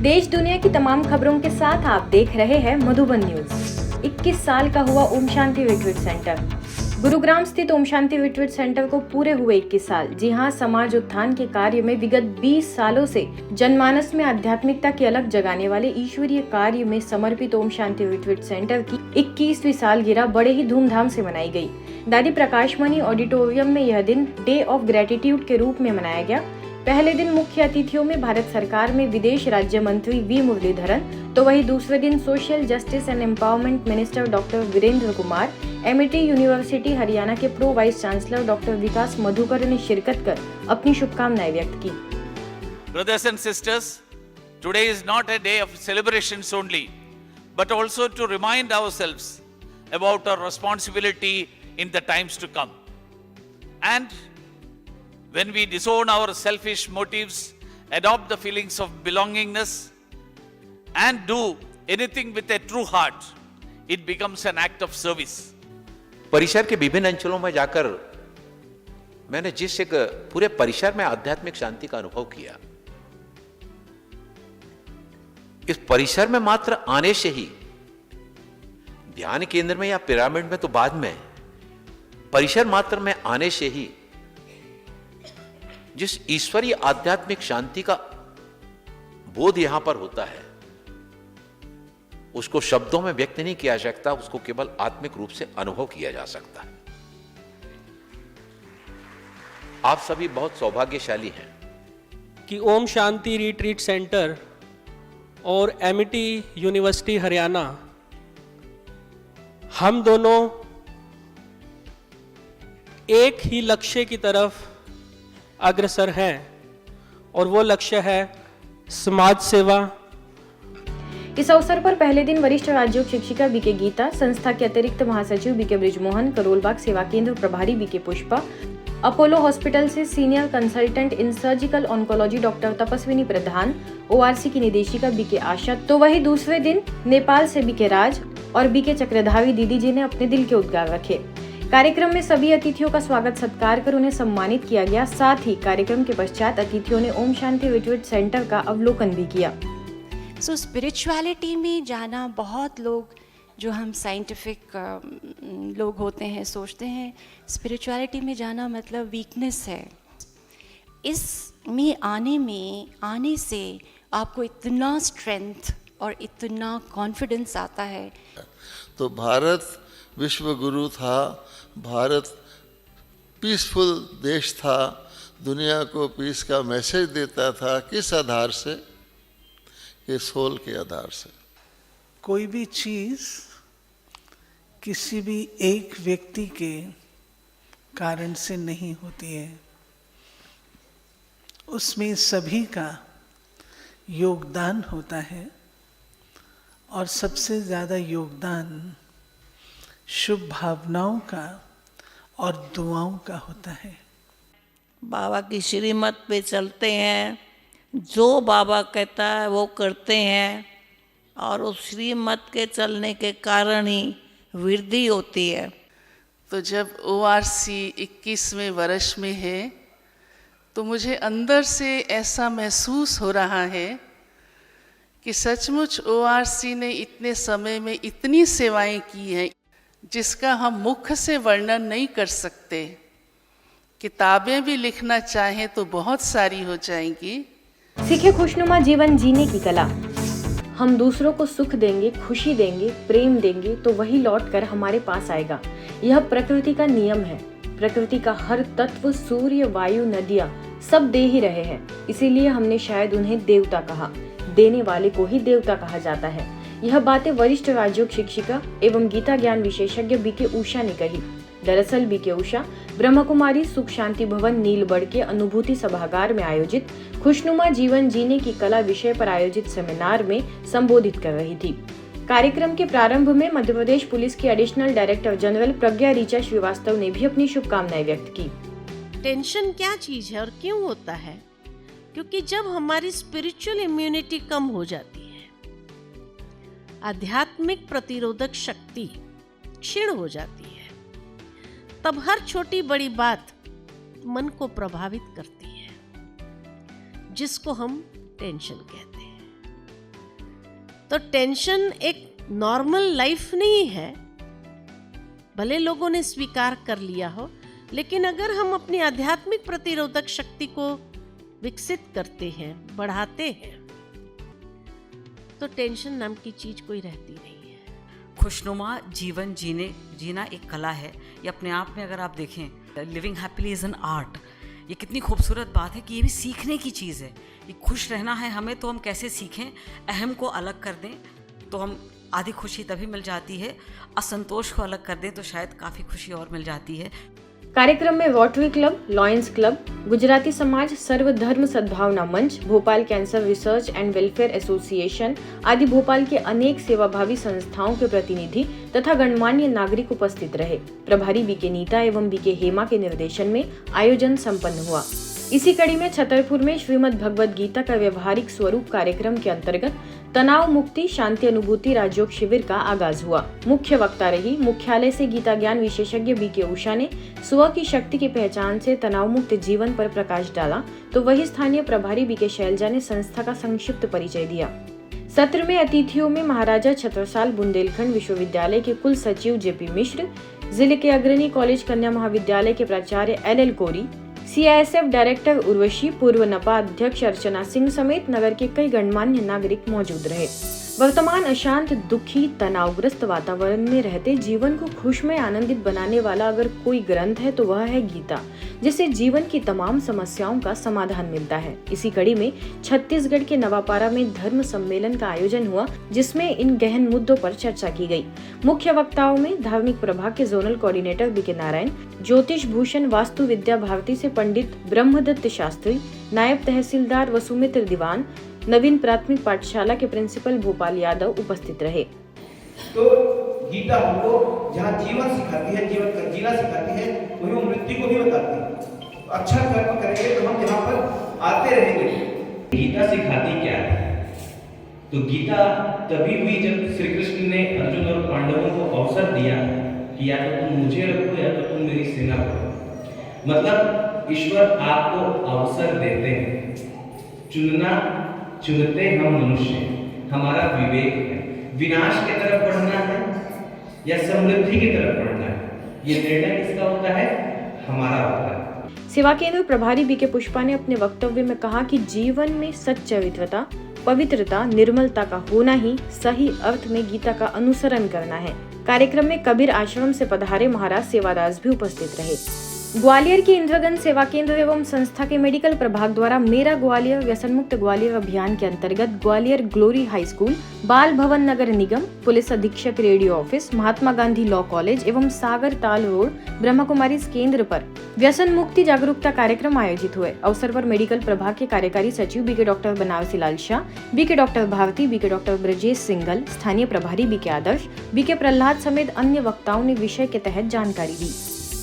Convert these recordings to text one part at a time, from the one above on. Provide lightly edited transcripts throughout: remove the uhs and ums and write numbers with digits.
देश दुनिया की तमाम खबरों के साथ आप देख रहे हैं मधुबन न्यूज। 21 साल का हुआ ओम शांति रिट्रीट सेंटर। गुरुग्राम स्थित ओम शांति रिट्रीट सेंटर को पूरे हुए 21 साल। जी हां, समाज उत्थान के कार्य में विगत 20 सालों से जनमानस में आध्यात्मिकता की अलग जगाने वाले ईश्वरीय कार्य में समर्पित ओम शांति रिट्रीट सेंटर की 21वीं सालगिरह बड़े ही धूमधाम से मनाई गई। दादी प्रकाश मणि ऑडिटोरियम में यह दिन डे ऑफ ग्रेटिट्यूड के रूप में मनाया गया। पहले दिन मुख्य अतिथियों में भारत सरकार में विदेश राज्य मंत्री वी मुरलीधरन, तो वहीं दूसरे दिन social justice and empowerment minister doctor Virendra Kumar, Amity University Haryana के pro vice chancellor doctor Vikas Madhukar ने शिरकत कर अपनी शुभकामनाएं व्यक्त की। Brothers and sisters, today is not a day of celebrations only, but also to remind ourselves about our responsibility in the times to come. And when we disown our selfish motives, adopt the feelings of belongingness, and do anything with a true heart, it becomes an act of service. परिसर के विभिन्न अंचलों में जाकर मैंने जिस एक पूरे परिसर में आध्यात्मिक शांति का अनुभव किया, इस परिसर में मात्र आने से ही, ध्यान केंद्र में या पिरामिड में तो बाद में, परिसर मात्र में आने से ही जिस ईश्वरीय आध्यात्मिक शांति का बोध यहां पर होता है, उसको शब्दों में व्यक्त नहीं किया जा सकता, उसको केवल आत्मिक रूप से अनुभव किया जा सकता है। आप सभी बहुत सौभाग्यशाली हैं कि ओम शांति रिट्रीट सेंटर और एमिटी यूनिवर्सिटी हरियाणा, हम दोनों एक ही लक्ष्य की तरफ अग्रसर हैं और वो लक्ष्य है समाज सेवा। इस अवसर पर पहले दिन वरिष्ठ राज्य शिक्षिका बीके गीता, संस्था के अतिरिक्त महासचिव बीके ब्रिजमोहन, करोलबाग सेवा केंद्र प्रभारी बीके पुष्पा, अपोलो हॉस्पिटल से senior consultant in surgical oncology doctor Tapaswini Pradhan, ORC की निदेशिका बीके आशा, तो वही दूसरे दिन नेपाल से बीके राज और बीके चक्रधावी दीदी जी ने अपने दिल के उद्गार रखे। कार्यक्रम में सभी अतिथियों का स्वागत सत्कार कर उन्हें सम्मानित किया गया। साथ ही कार्यक्रम के पश्चात अतिथियों ने ओम शांति रिट्रीट सेंटर का अवलोकन भी किया। स्पिरिचुअलिटी में जाना, बहुत लोग जो हम साइंटिफिक लोग होते हैं सोचते हैं स्पिरिचुअलिटी में जाना मतलब वीकनेस है। इसमें आने से आपको इतना स्ट्रेंथ और इतना कॉन्फिडेंस आता है। तो भारत विश्व गुरु था, भारत पीसफुल देश था, दुनिया को पीस का मैसेज देता था। किस आधार से? कि सोल के आधार से। कोई भी चीज़ किसी भी एक व्यक्ति के कारण से नहीं होती है, उसमें सभी का योगदान होता है और सबसे ज़्यादा योगदान शुभ भावनाओं का और दुआओं का होता है। बाबा की श्रीमत पे चलते हैं, जो बाबा कहता है वो करते हैं और उस श्रीमत के चलने के कारण ही वृद्धि होती है। तो जब ओआरसी 21वें वर्ष में है तो मुझे अंदर से ऐसा महसूस हो रहा है कि सचमुच ओआरसी ने इतने समय में इतनी सेवाएं की हैं जिसका हम मुख से वर्णन नहीं कर सकते। किताबें भी लिखना चाहें तो बहुत सारी हो जाएंगी। सीखे खुशनुमा जीवन जीने की कला। हम दूसरों को सुख देंगे, खुशी देंगे, प्रेम देंगे तो वही लौट कर हमारे पास आएगा। यह प्रकृति का नियम है। प्रकृति का हर तत्व, सूर्य, वायु, नदियाँ सब दे ही रहे हैं। इसीलिए हमने शायद उन्हें देवता कहा। देने वाले को ही देवता कहा जाता है। यह बातें वरिष्ठ राजयोग शिक्षिका एवं गीता ज्ञान विशेषज्ञ बीके उषा ने कही। दरअसल बीके उषा ब्रह्म कुमारी सुख शांति भवन नीलबढ़ के अनुभूति सभागार में आयोजित खुशनुमा जीवन जीने की कला विषय पर आयोजित सेमिनार में संबोधित कर रही थी। कार्यक्रम के प्रारंभ में मध्य प्रदेश पुलिस की एडिशनल डायरेक्टर जनरल प्रज्ञा ऋचा श्रीवास्तव ने भी अपनी शुभकामनाएं व्यक्त की। टेंशन क्या चीज है और क्यों होता है? क्योंकि जब हमारी स्पिरिचुअल इम्यूनिटी कम हो जाती है, आध्यात्मिक प्रतिरोधक शक्ति क्षीण हो जाती है, तब हर छोटी बड़ी बात मन को प्रभावित करती है, जिसको हम टेंशन कहते हैं। तो टेंशन एक नॉर्मल लाइफ नहीं है, भले लोगों ने स्वीकार कर लिया हो, लेकिन अगर हम अपनी आध्यात्मिक प्रतिरोधक शक्ति को विकसित करते हैं, बढ़ाते हैं, तो टेंशन नाम की चीज कोई रहती नहीं है। खुशनुमा जीवन जीना एक कला है। ये अपने आप में अगर आप देखें, living happily is an art. ये कितनी खूबसूरत बात है कि ये भी सीखने की चीज़ है। ये खुश रहना है हमें, तो हम कैसे सीखें? अहम को अलग कर दें तो हम आधी खुशी तभी मिल जाती है, असंतोष को अलग कर दें तो शायद काफ़ी खुशी और मिल जाती है। कार्यक्रम में rotary club, lions club, Gujarati समाज, सर्वधर्म सद्भावना मंच, Bhopal cancer research and welfare association आदि भोपाल के अनेक सेवाभावी संस्थाओं के प्रतिनिधि तथा गणमान्य नागरिक उपस्थित रहे। प्रभारी बीके नीता एवं बीके हेमा के निर्देशन में आयोजन संपन्न हुआ। इसी कड़ी में छतरपुर में श्रीमद् भगवद गीता का व्यवहारिक स्वरूप कार्यक्रम के अंतर्गत तनाव मुक्ति शांति अनुभूति राजयोग शिविर का आगाज हुआ। मुख्य वक्ता रही मुख्यालय से गीता ज्ञान विशेषज्ञ बीके उषा ने स्व की शक्ति की पहचान से तनाव मुक्त जीवन पर प्रकाश डाला, तो वही स्थानीय प्रभारी बीके शैलजा ने संस्था का संक्षिप्त परिचय दिया। सत्र में अतिथियों में महाराजा छत्रसाल बुंदेलखंड विश्वविद्यालय के कुल सचिव जेपी मिश्र, जिले के अग्रणी कॉलेज कन्या महाविद्यालय के प्राचार्य एल कोरी, CISF डायरेक्टर उर्वशी, पूर्व नपा अध्यक्ष अर्चना सिंह समेत नगर के कई गणमान्य नागरिक मौजूद रहे। वर्तमान अशांत, दुखी, तनावग्रस्त वातावरण में रहते जीवन को खुशमय आनंदित बनाने वाला अगर कोई ग्रंथ है तो वह है गीता, जिससे जीवन की तमाम समस्याओं का समाधान मिलता है। इसी कड़ी में छत्तीसगढ़ के नवापारा में धर्म सम्मेलन का आयोजन हुआ, जिसमें इन गहन मुद्दों पर चर्चा की गई। मुख्य वक्ताओं में धार्मिक प्रभाग के जोनल कोऑर्डिनेटर बीके नारायण, ज्योतिष भूषण वास्तु विद्या भारती से पंडित ब्रह्मदत्त शास्त्री, नायब तहसीलदार वसुमित्र दीवान, नवीन प्राथमिक पाठशाला के प्रिंसिपल भोपाल यादव उपस्थित रहे। तो गीता हमको जहाँ जीवन सिखाती है, जीवन का जीना सिखाती है, वही वो मृत्यु को भी बताती है। अच्छा कर्म करेंगे तो हम यहाँ पर आते रहेंगे। गीता सिखाती क्या है? तो गीता तभी हुई जब श्री कृष्ण ने अर्जुन और पांडवों को अवसर दिया कि या तो तुम मुझे रखो या तो तुम मेरी सेना रखो। मतलब ईश्वर आपको अवसर देते हैं। चुनते हम मनुष्य, हमारा विवेक है, विनाश की तरफ बढ़ना है या समृद्धि की तरफ बढ़ना है, ये निर्णय किसका होता है? हमारा होता है। सेवा केंद्र प्रभारी बीके पुष्पा ने अपने वक्तव्य में कहा कि जीवन में सच्चरित्रता, पवित्रता, निर्मलता का होना ही सही अर्थ में गीता का अनुसरण करना है। कार्यक्रम में कबीर आश्रम से पधारे महाराज सेवादास भी उपस्थित रहे। ग्वालियर की इंद्रगंज सेवा केंद्र एवं संस्था के मेडिकल प्रभाग द्वारा मेरा ग्वालियर व्यसन मुक्त ग्वालियर अभियान के अंतर्गत ग्वालियर ग्लोरी हाई स्कूल, बाल भवन नगर निगम, पुलिस अधीक्षक radio office, Mahatma Gandhi law college एवं सागर ताल रोड ब्रह्मा कुमारी केंद्र पर व्यसन मुक्ति जागरूकता कार्यक्रम आयोजित हुए। अवसर पर मेडिकल प्रभाग के कार्यकारी सचिव BK doctor Banarasi Lal Shah, BK doctor Bharti, BK doctor Brajesh Singhal, स्थानीय प्रभारी बीके आदर्श, बीके प्रहलाद समेत अन्य वक्ताओं ने विषय के तहत जानकारी दी।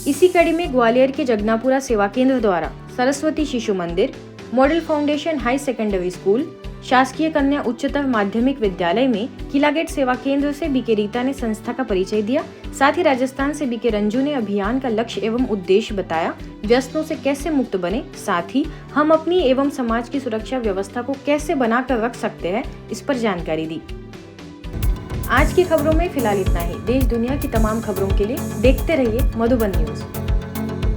इसी कड़ी में ग्वालियर के जगनापुरा सेवा केंद्र द्वारा सरस्वती शिशु मंदिर, model foundation high secondary school, शासकीय कन्या उच्चतर माध्यमिक विद्यालय में किला गेट सेवा केंद्र से बीके रीता ने संस्था का परिचय दिया। साथ ही राजस्थान से बीके रंजू ने अभियान का लक्ष्य एवं उद्देश्य बताया, व्यसनों से कैसे मुक्त बने, साथ ही हम अपनी एवं समाज की सुरक्षा व्यवस्था को कैसे बनाकर रख सकते हैं, इस पर जानकारी दी। आज की खबरों में फिलहाल इतना ही। देश दुनिया की तमाम खबरों के लिए देखते रहिए मधुबन न्यूज।